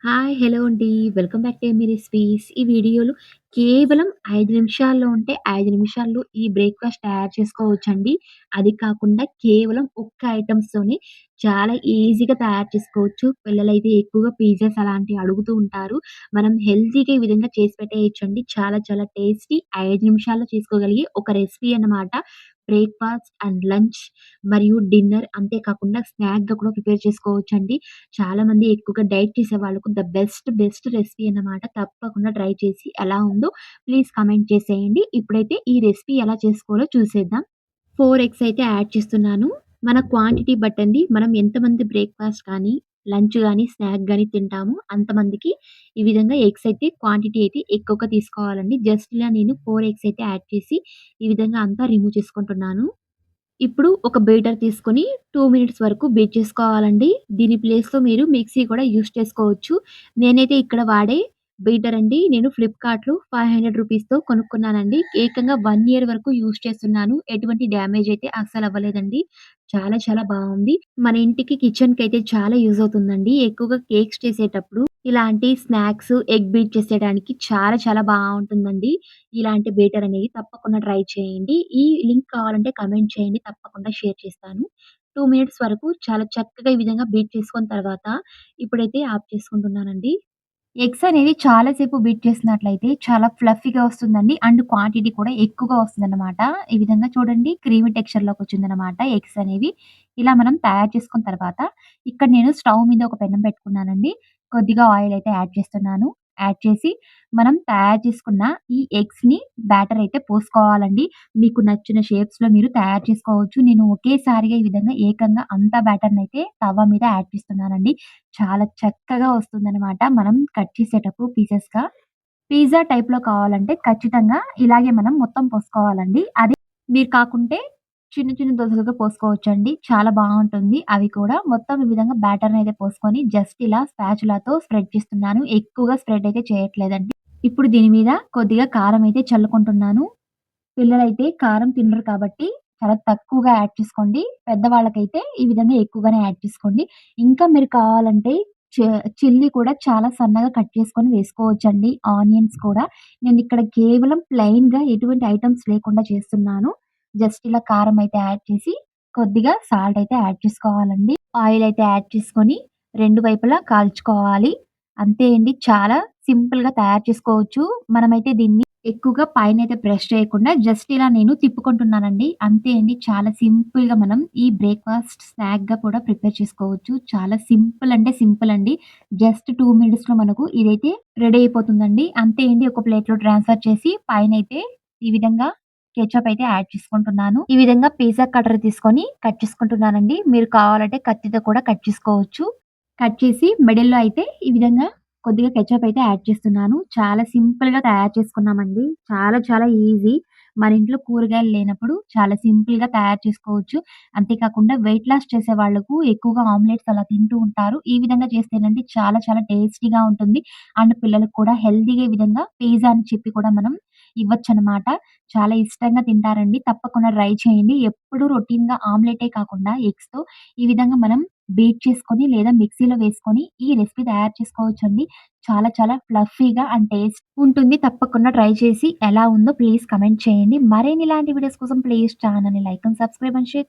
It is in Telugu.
హాయ్! హలో అండి. Welcome back to yummy recipes. ఈ వీడియోలో కేవలం 5 నిమిషాల్లో ఉంటే 5 నిమిషాల్లో ఈ బ్రేక్‌ఫాస్ట్ తయారు చేసుకోవచ్చండి. అది కాకుండా కేవలం ఒక్క ఐటెమ్స్‌తోనే చాలా ఈజీగా తయారు చేసుకోవచ్చు. పిల్లలైతే ఎక్కువగా పిజ్జాస్ అలాంటివి అడుగుతూ ఉంటారు. మనం హెల్తీగా ఈ విధంగా చేసి పెట్టేయొచ్చండి. చాలా చాలా టేస్టీ 5 నిమిషాల్లో చేసుకోగలిగే ఒక రెసిపీ అన్నమాట. బ్రేక్‌ఫాస్ట్ అండ్ లంచ్ మరియు డిన్నర్ అంతే కాకుండా స్నాక్‌గా కూడా ప్రిపేర్ చేసుకోవచ్చండి. చాలామంది ఎక్కువగా డైట్ చేసే వాళ్ళకు బెస్ట్ రెసిపీ అన్నమాట. తప్పకుండా ట్రై చేసి ఎలా ఉందో ప్లీజ్ కామెంట్ చేసేయండి. ఇప్పుడైతే ఈ రెసిపీ ఎలా చేసుకోవాలో చూసేద్దాం. 4 ఎగ్స్ అయితే యాడ్ చేస్తున్నాను. మన క్వాంటిటీ బట్టండి. మనం ఎంతమంది బ్రేక్‌ఫాస్ట్ కానీ, లంచ్ గాని, స్నాక్ గాని తింటామో అంతమందికి ఈ విధంగా ఎగ్స్ అయితే క్వాంటిటీ అయితే ఎక్కువగా తీసుకోవాలండి. జస్ట్ ఇలా నేను 4 ఎగ్స్ అయితే యాడ్ చేసి ఈ విధంగా అంతా రిమూవ్ చేసుకుంటున్నాను. ఇప్పుడు ఒక బీటర్ తీసుకొని 2 మినిట్స్ వరకు బీట్ చేసుకోవాలండి. దీని ప్లేస్‌లో మీరు మిక్సీ కూడా యూజ్ చేసుకోవచ్చు. నేనైతే ఇక్కడ వాడే బీటర్ అండి. నేను ఫ్లిప్‌కార్ట్‌లో రూ. 500తో కొనుక్కున్నానండి. ఏకంగా 1 ఇయర్ వరకు యూజ్ చేస్తున్నాను. ఎటువంటి డ్యామేజ్ అయితే అస్సలు అవ్వలేదండి. చాలా చాలా బావుంది. మన ఇంటికి కిచెన్‌కైతే చాలా యూజ్ అవుతుందండి. ఎక్కువగా కేక్స్ చేసేటప్పుడు ఇలాంటి స్నాక్స్, ఎగ్ బీట్ చేసేయడానికి చాలా చాలా బావుంటుందండి. ఇలాంటి బీటర్ అనేది తప్పకుండా ట్రై చేయండి. ఈ లింక్ కావాలంటే కామెంట్ చేయండి. తప్పకుండా షేర్ చేస్తాను. 2 మినిట్స్ వరకు చాలా చక్కగా ఈ విధంగా బీట్ చేసుకున్న తర్వాత ఇప్పుడైతే ఆఫ్ చేసుకుంటున్నానండి. ఎగ్స్ అనేవి చాలా సేపు బీట్ చేసినట్లయితే చాలా ఫ్లఫీగా వస్తుందండి. అండ్ క్వాంటిటీ కూడా ఎక్కువగా వస్తుందన్నమాట. ఈ విధంగా చూడండి క్రీమీ టెక్స్చర్‌లోకొచ్చిందన్నమాట ఎగ్స్ అనేవి. ఇలా మనం తయారు చేసుకున్న తర్వాత ఇక్కడ నేను స్టవ్ మీద ఒక పెనం పెట్టుకున్నానండి. కొద్దిగా ఆయిల్ అయితే యాడ్ చేస్తున్నాను. యాడ్ చేసి మనం తయారు చేసుకున్న ఈ ఎగ్స్‌ని బ్యాటర్ అయితే పోసుకోవాలండి. మీకు నచ్చిన షేప్స్‌లో మీరు తయారు చేసుకోవచ్చు. నేను ఒకేసారిగా ఈ విధంగా ఏకంగా అంతా బ్యాటర్‌నయితే తవ్వ మీద యాడ్ చేస్తున్నానండి. చాలా చక్కగా వస్తుందనమాట. మనం కట్ చేసేటప్పుడు పీసెస్‌గా. పిజ్జా టైప్‌లో కావాలంటే ఖచ్చితంగా ఇలాగే మనం మొత్తం పోసుకోవాలండి. అది మీరు కాకుంటే చిన్న చిన్న దోసలుగా పోసుకోవచ్చండి. చాలా బావుంటుంది. అవి కూడా మొత్తం ఈ విధంగా బ్యాటర్‌నయితే పోసుకొని జస్ట్ ఇలా స్పాచులాతో స్ప్రెడ్ చేస్తున్నాను. ఎక్కువగా స్ప్రెడ్ అయితే చేయట్లేదండి. ఇప్పుడు దీని మీద కొద్దిగా కారం అయితే చల్లుకుంటున్నాను. పిల్లలైతే కారం తినరు కాబట్టి చాలా తక్కువగా యాడ్ చేసుకోండి. పెద్దవాళ్ళకైతే ఈ విధంగా ఎక్కువగానే యాడ్ చేసుకోండి. ఇంకా మీరు కావాలంటే చ చిల్లీ కూడా చాలా సన్నగా కట్ చేసుకొని వేసుకోవచ్చండి. ఆనియన్స్ కూడా. నేనిక్కడ కేవలం ప్లెయిన్‌గా ఎటువంటి ఐటెమ్స్ లేకుండా చేస్తున్నాను. జస్ట్ ఇలా కారం అయితే యాడ్ చేసి, కొద్దిగా సాల్ట్ అయితే యాడ్ చేసుకోవాలండి. ఆయిల్ అయితే యాడ్ చేసుకొని, 2 వైపులా కాల్చుకోవాలి. అంతే అండి. చాలా సింపుల్‌గా తయారు చేసుకోవచ్చు. మనమైతే దీన్ని ఎక్కువగా పైనైతే ప్రెస్ చేయకుండా జస్ట్ ఇలా నేను తిప్పుకుంటున్నానండి. అంతే అండి. చాలా సింపుల్‌గా మనం ఈ బ్రేక్‌ఫాస్ట్ స్నాక్‌గా కూడా ప్రిపేర్ చేసుకోవచ్చు. చాలా సింపుల్ అంటే సింపుల్ అండి. జస్ట్ 2 మినిట్స్‌లో మనకు ఇదైతే రెడీ అయిపోతుందండి. అంతే అండి. ఒక ప్లేట్‌లో ట్రాన్స్‌ఫర్ చేసి పైనైతే ఈ విధంగా కెచప్ అయితే యాడ్ చేసుకుంటున్నాను. ఈ విధంగా పిజ్జా కటర్ తీసుకొని కట్ చేసుకుంటున్నానండి. మీరు కావాలంటే కత్తితో కూడా కట్ చేసుకోవచ్చు. కట్ చేసి మిడిల్‌లో అయితే ఈ విధంగా కొద్దిగా కెచప్ అయితే యాడ్ చేస్తున్నాను. చాలా సింపుల్‌గా తయారు చేసుకున్నామండి. చాలా చాలా ఈజీ. మన ఇంట్లో కూరగాయలు లేనప్పుడు చాలా సింపుల్‌గా తయారు చేసుకోవచ్చు. అంతే కాకుండా వెయిట్ లాస్ చేసే వాళ్ళకు ఎక్కువగా ఆమ్లెట్స్ అలా తింటూ ఉంటారు. ఈ విధంగా చేస్తేనండి చాలా చాలా టేస్టీగా ఉంటుంది. అండ్ పిల్లలకి కూడా హెల్తీగా ఈ విధంగా పిజ్జా అని చెప్పి కూడా మనం ఇవ్వచ్చనమాట. చాలా ఇష్టంగా తింటారండి. తప్పకుండా ట్రై చేయండి. ఎప్పుడు రొటీన్‌గా ఆమ్లెటే కాకుండా ఎగ్స్‌తో ఈ విధంగా మనం బీట్ చేసుకొని లేదా మిక్సీలో వేసుకొని ఈ రెసిపీ తయారు చేసుకోవచ్చండి. చాలా చాలా ఫ్లఫీగా అండ్ టేస్ట్ ఉంటుంది. తప్పకుండా ట్రై చేసి ఎలా ఉందో ప్లీజ్ కామెంట్ చేయండి. మరిన్ని ఇలాంటి వీడియోస్ కోసం ప్లీజ్ ఛానెల్‌ని like and subscribe and share